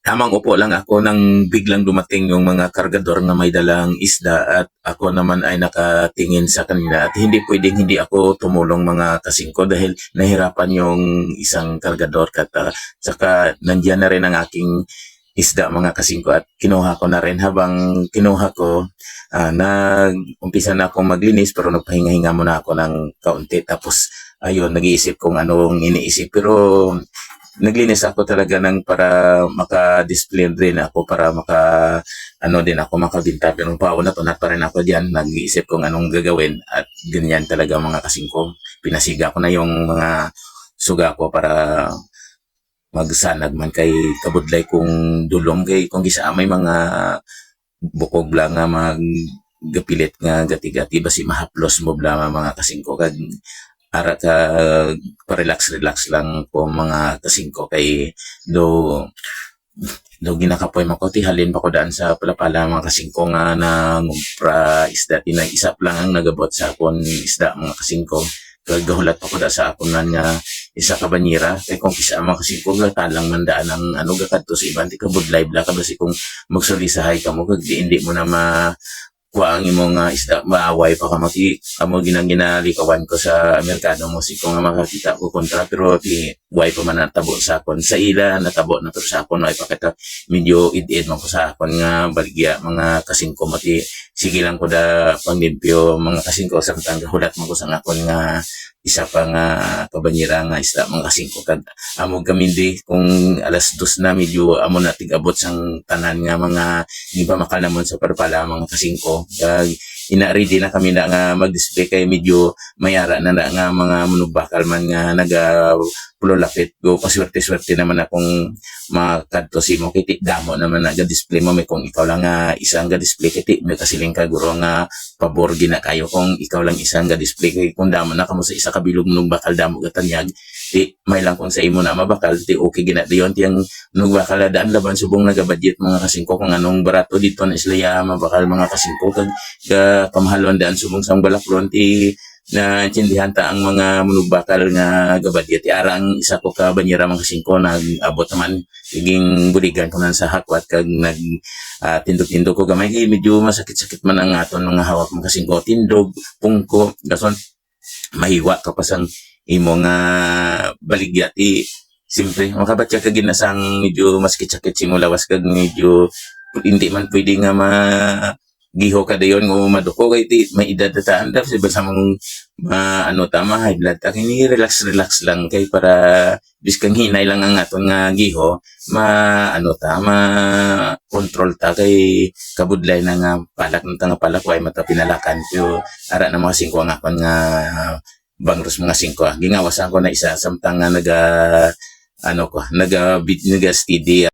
Tamang upo lang ako nang biglang dumating yung mga kargador na may dalang isda at ako naman ay nakatingin sa kanila at hindi pwedeng hindi ako tumulong mga kasingko dahil nahirapan yung isang kargador saka nandiyan na rin ang aking isda mga kasingko at kinuha ko na rin habang kinuha ko nag-umpisa na akong maglinis pero nagpahinga-hinga muna ako ng kaunti tapos ayun nag-iisip kung anong iniisip pero naglinis ako talaga ng para maka-display din ako para ano din ako makabinta pero pauna to pa rin ako diyan nag-iisip kung anong gagawin at ganyan talaga mga kasingko pinasiga ko na yung mga suga ko para magsanag man kay kabudlay kung dulong kay kung gisa may mga bukog lang nga gapilit nga gati-gati basi mahaplos mo bla mga kasingko kag ara ka pa-relax lang po mga kasingko kay do ginakapoy makoти halin pa ko daan sa palapala mga kasingko nga nangumpra isda tinay isap lang ang nagabot sa akon isda mga kasingko gahulat pa ko da sa akon nga isa ka banyera kay kung kisa mga kasingko talang mandaan ang ano gakadto sa iban ti kabudlay bla ka basi kung magsulisahay ka mo kag hindi mo na kuha ang imong isda, maaway pa ka mati. Amo ginalikawan ko sa merkado mo si kung makakita ko kontra pero ti way pa man natabo sa akon. Sa ila natabo na pero sa akon ay pakita medyo id-id man ko sa akon nga baligya mga kasingko mati. Sige lang ko da panglimpyo mga kasingko samtang hulat mo ko sa akon nga isa pa nga kabanyera nga isda mga kasingko kag amo gamindi kung alas 2 na medyo amo na tigabot sang tanan nga mga di pa makalamon sa parpala mga kasingko kag ina-ready na kami na nga mag-display kay medyo mayara na nga mga manugbakal man nga pulolapit go paswerte-swerte naman akong makadto si mo kiti damo naman na display mo may kung ikaw lang nga isang display kiti may kasiling ka guro nga pabor gina kayo kung ikaw lang isang display kay kung damo na kamo sa isa ka bilog nung bakal damo gatanyag ti may lang kung sa imo na mabakal ti okay gina diyon ti ang nung bakal daan laban subong naga-budget mga kasingko kung anong barato dito na isla mabakal mga kasingko kag kamahalon daan subong sang balaklon ti na intindihan ta ang mga manugbakal nga gabadya ti arang isa ko ka banyera mga kasingko nag-abot naman higing buligan ko nan sa hakwat kag tindog-tindog ko gamay kay medyo masakit-sakit man ang aton mga hawak mga kasingko tindog pungko gason mahiwa ka pa sang imo nga baligya ti simpre makabatya kag ginasang medyo masakit-sakit simulawas kag medyo hindi man pwede nga giho ka dayon ngo maduko kay ti may edad ta anda sa basa mong ano tama high blood ta kini relax lang kay para biskang hinay lang ang aton nga giho ano ta control ta kay kabudlay na nga palak ng nga palak way mata pinalakan pero ara na mga singko ang akon nga bangros mga singko gingawasan ko na isa samtang nga naga steady